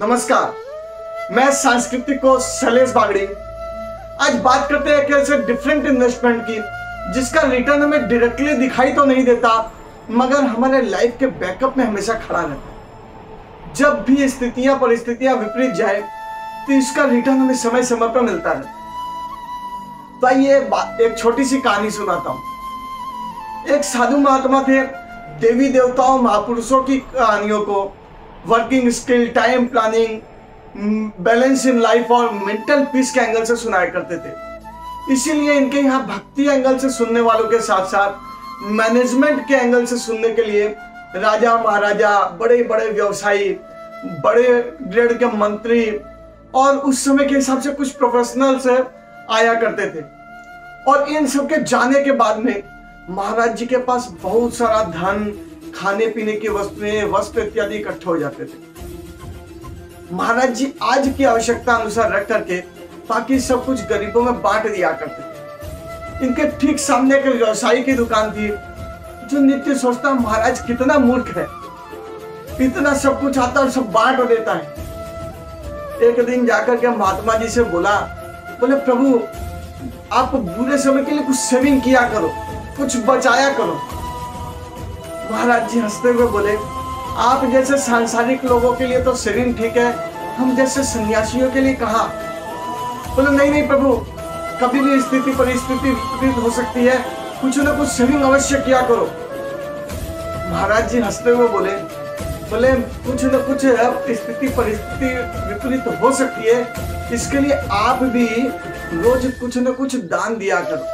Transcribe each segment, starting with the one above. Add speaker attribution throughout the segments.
Speaker 1: नमस्कार, मैं सांस्कृतिक कोच शैलेश बागड़ी। आज बात करते हैं एक ऐसे डिफरेंट इन्वेस्टमेंट की जिसका रिटर्न हमें डायरेक्टली दिखाई तो नहीं देता मगर हमारे लाइफ के बैकअप में हमेशा खड़ा रहता है। जब भी स्थितियां परिस्थितियां विपरीत जाए तो इसका रिटर्न हमें समय समय पर मिलता है। तो आइए एक छोटी सी कहानी सुनाता हूं। एक साधु महात्मा थे, देवी देवताओं महापुरुषों की कहानियों को working skill, time planning, balance in life और मेंटल पीस के एंगल से सुनाया करते थे। इसीलिए इनके यहाँ भक्ति एंगल से सुनने वालों के साथ साथ मैनेजमेंट के एंगल से सुनने के लिए राजा महाराजा, बड़े बड़े व्यवसायी, बड़े ग्रेड के मंत्री और उस समय के हिसाब से कुछ प्रोफेशनल्स आया करते थे। और इन सब के जाने के बाद में महाराज जी के पास बहुत सारा धन, खाने पीने की वस्तुएं, वस्त्र इत्यादि इकट्ठे हो जाते थे। महाराज जी आज की आवश्यकता अनुसार रख करके बाकी सब कुछ गरीबों में बांट दिया करते थे। इनके ठीक सामने एक व्यवसायी की दुकान थी जो नित्य सोचता महाराज कितना मूर्ख है, इतना सब कुछ आता और सब बांट देता है। एक दिन जाकर के महात्मा जी से बोले प्रभु आप बुरे समय के लिए कुछ सेविंग किया करो, कुछ बचाया करो। महाराज जी हंसते हुए बोले, आप जैसे सांसारिक लोगों के लिए तो सेविंग ठीक है, हम जैसे सन्यासियों के लिए कहा। बोले नहीं प्रभु, कभी भी स्थिति परिस्थिति विपरीत हो सकती है, कुछ ना कुछ सेविंग अवश्य किया करो। महाराज जी हंसते हुए बोले कुछ न कुछ स्थिति परिस्थिति विपरीत हो सकती है, इसके लिए आप भी रोज कुछ न कुछ दान दिया करो।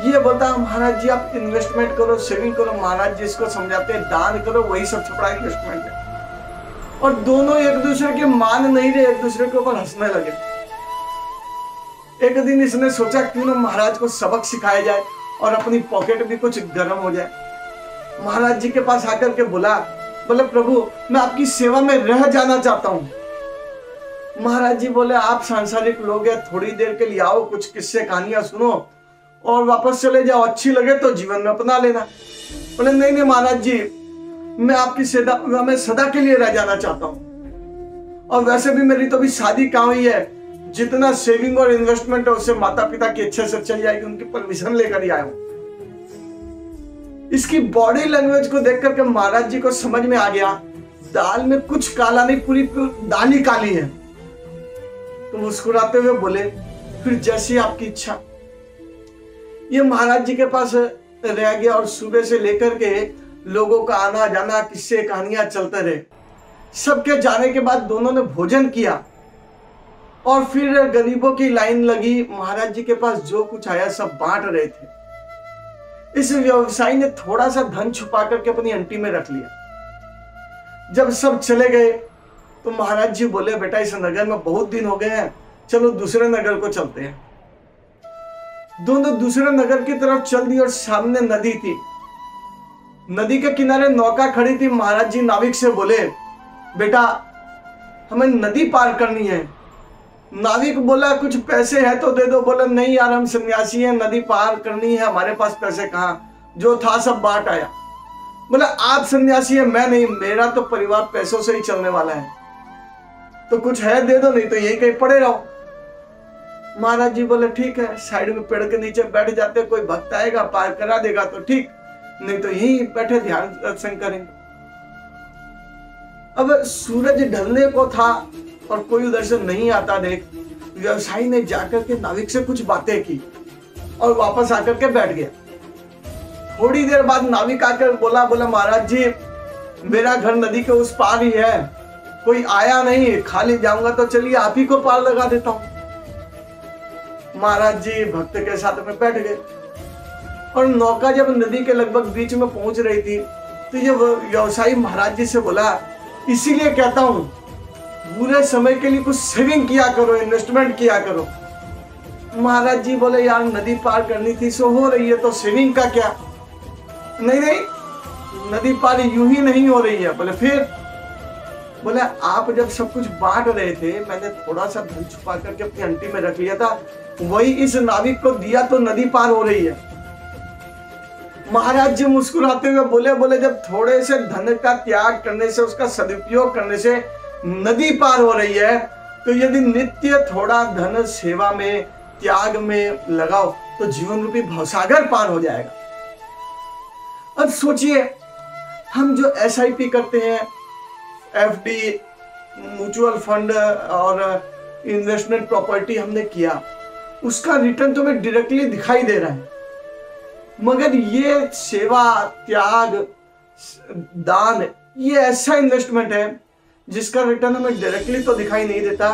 Speaker 1: ये बोलता महाराज जी आप इन्वेस्टमेंट करो, सेविंग करो। महाराज जी इसको समझाते हैं दान करो, वही सबसे बड़ा इन्वेस्टमेंट है। और दोनों एक दूसरे के मान नहीं रहे, एक दूसरे के ऊपर हंसने लगे। एक दिन इसने सोचा क्यों ना महाराज को सबक सिखाया जाए और अपनी पॉकेट भी कुछ गर्म हो जाए। महाराज जी के पास आकर के बोले प्रभु मैं आपकी सेवा में रह जाना चाहता हूँ। महाराज जी बोले आप सांसारिक लोग हैं, थोड़ी देर के लिए आओ, कुछ किस्से कहानियां सुनो और वापस चले जाओ, अच्छी लगे तो जीवन में अपना लेना। बोले नहीं महाराज जी, मैं आपकी सेवा में सदा के लिए रह जाना चाहता हूं। और वैसे भी मेरी तो अभी शादी कहाँ हुई है, जितना सेविंग और इन्वेस्टमेंट है उससे माता पिता की अच्छे से चल जाएगी, उनकी परमिशन लेकर ही आया हूं। इसकी बॉडी लैंग्वेज को देख करके महाराज जी को समझ में आ गया दाल में कुछ काला नहीं, पूरी दाल ही काली है। तो मुस्कुराते हुए बोले फिर जैसी आपकी इच्छा। ये महाराज जी के पास रह गया और सुबह से लेकर के लोगों का आना जाना, किस्से कहानियां चलते रहे। सबके जाने के बाद दोनों ने भोजन किया और फिर गरीबों की लाइन लगी। महाराज जी के पास जो कुछ आया सब बांट रहे थे। इस व्यवसायी ने थोड़ा सा धन छुपा करके अपनी अंटी में रख लिया। जब सब चले गए तो महाराज जी बोले बेटा इस नगर में बहुत दिन हो गए हैं, चलो दूसरे नगर को चलते हैं। दोनों दूसरे नगर की तरफ चल दिए और सामने नदी थी। नदी के किनारे नौका खड़ी थी। महाराज जी नाविक से बोले बेटा हमें नदी पार करनी है। नाविक बोला कुछ पैसे है तो दे दो। बोला नहीं यार हम सन्यासी हैं, नदी पार करनी है, हमारे पास पैसे कहाँ, जो था सब बांट आया। बोला आप सन्यासी हैं, मैं नहीं, मेरा तो परिवार पैसों से ही चलने वाला है, तो कुछ है दे दो, नहीं तो यही कहीं पड़े रहो। महाराज जी बोले ठीक है, साइड में पेड़ के नीचे बैठ जाते, कोई भक्त आएगा पार करा देगा तो ठीक, नहीं तो यहीं बैठे ध्यान दर्शन करेंगे। अब सूरज ढलने को था और कोई उधर से नहीं आता देख व्यवसायी ने जाकर के नाविक से कुछ बातें की और वापस आकर के बैठ गया। थोड़ी देर बाद नाविक आकर बोला महाराज जी मेरा घर नदी के उस पार ही है, कोई आया नहीं, खाली जाऊंगा तो चलिए आप ही को पार लगा देता हूं। महाराज जी भक्त के साथ में बैठ गए और नौका जब नदी के लगभग बीच में पहुंच रही थी तो ये व्यवसायी महाराज जी से बोला इसीलिए कहता हूं बुरे समय के लिए कुछ सेविंग किया करो, इन्वेस्टमेंट किया करो। महाराज जी बोले यार नदी पार करनी थी सो हो रही है, तो सेविंग का क्या। नहीं नदी पार यूं ही नहीं हो रही है। बोले फिर। बोले आप जब सब कुछ बांट रहे थे मैंने थोड़ा सा धन छुपा करके अपनी अंटी में रख लिया था, वही इस नाविक को दिया तो नदी पार हो रही है। महाराज जी मुस्कुराते हुए बोले बोले जब थोड़े से धन का त्याग करने से, उसका सदुपयोग करने से नदी पार हो रही है, तो यदि नित्य थोड़ा धन सेवा में, त्याग में लगाओ तो जीवन रूपी भवसागर पार हो जाएगा। अब सोचिए, हम जो SIP करते हैं, FD, म्यूचुअल फंड और इन्वेस्टमेंट प्रॉपर्टी हमने किया, उसका रिटर्न तो हमें डायरेक्टली दिखाई दे रहा है, मगर ये सेवा, त्याग, दान, ये ऐसा इन्वेस्टमेंट है जिसका रिटर्न हमें डायरेक्टली तो दिखाई नहीं देता,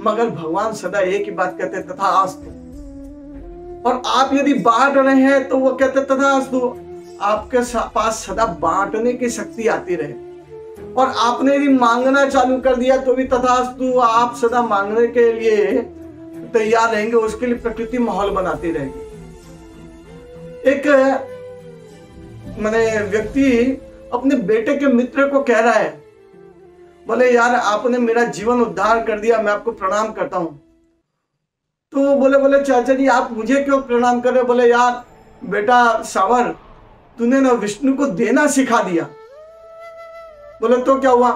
Speaker 1: मगर भगवान सदा एक ही बात कहते हैं, तथास्तु। और आप यदि बांट रहे हैं तो वो कहते हैं तथास्तु, आपके पास सदा बांटने की शक्ति आती रहे। और आपने यदि मांगना चालू कर दिया तो भी तथास्तु, आप सदा मांगने के लिए तैयार रहेंगे, उसके लिए प्रकृति माहौल बनाती रहेगी। एक मैंने व्यक्ति अपने बेटे के मित्र को कह रहा है, बोले यार आपने मेरा जीवन उद्धार कर दिया, मैं आपको प्रणाम करता हूं। तो बोले चाचा जी आप मुझे क्यों प्रणाम कर रहे? बोले यार बेटा सावर, तूने ना विष्णु को देना सिखा दिया। बोले तो क्या हुआ?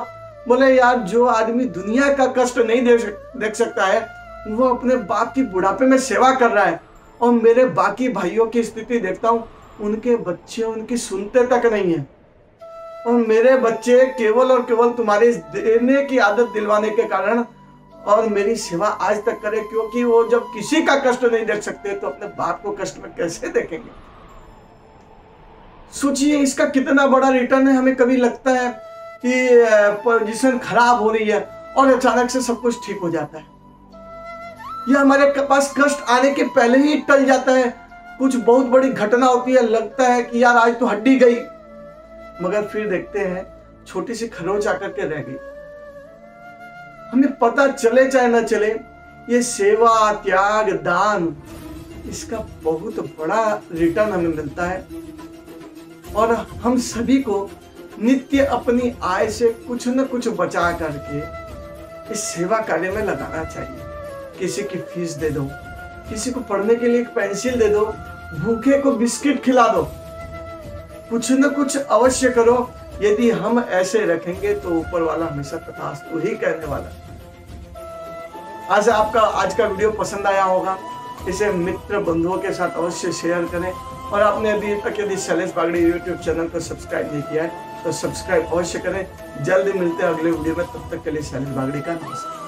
Speaker 1: बोले यार जो आदमी दुनिया का कष्ट नहीं देख सकता है, वो अपने बाप की बुढ़ापे में सेवा कर रहा है। और मेरे बाकी भाइयों की स्थिति देखता हूँ, उनके बच्चे उनकी सुनते तक नहीं है, और मेरे बच्चे केवल और केवल तुम्हारे देने की आदत दिलवाने के कारण और मेरी सेवा आज तक करे, क्योंकि वो जब किसी का कष्ट नहीं देख सकते तो अपने बाप को कष्ट में कैसे देखेंगे? सोचिए इसका कितना बड़ा रिटर्न है। हमें कभी लगता है कि पोजीशन खराब हो रही है और अचानक से सब कुछ ठीक हो जाता है, या हमारे पास कष्ट आने के पहले ही टल जाता है। कुछ बहुत बड़ी घटना होती है, लगता है कि यार आज तो हड्डी गई, मगर फिर देखते हैं छोटी सी खरोंच आकर के रह गई। हमें पता चले चाहे न चले, ये सेवा, त्याग, दान, इसका बहुत बड़ा रिटर्न हमें मिलता है। और हम सभी को नित्य अपनी आय से कुछ न कुछ बचा करके इस सेवा कार्य में लगाना चाहिए। किसी की फीस दे दो, किसी को पढ़ने के लिए एक पेंसिल दे दो, भूखे को बिस्किट खिला दो, कुछ न कुछ अवश्य करो। यदि हम ऐसे रखेंगे तो ऊपर वाला हमेशा तथास्तु ही कहने वाला। आज का वीडियो पसंद आया होगा, इसे मित्र बंधुओं के साथ अवश्य शेयर करें। और आपने अभी तक यदि शैलेश बागड़ी यूट्यूब चैनल को सब्सक्राइब नहीं किया है तो सब्सक्राइब अवश्य करें। जल्दी मिलते हैं अगले वीडियो में, तब तक के लिए शैलेश बागड़ी का नमस्कार।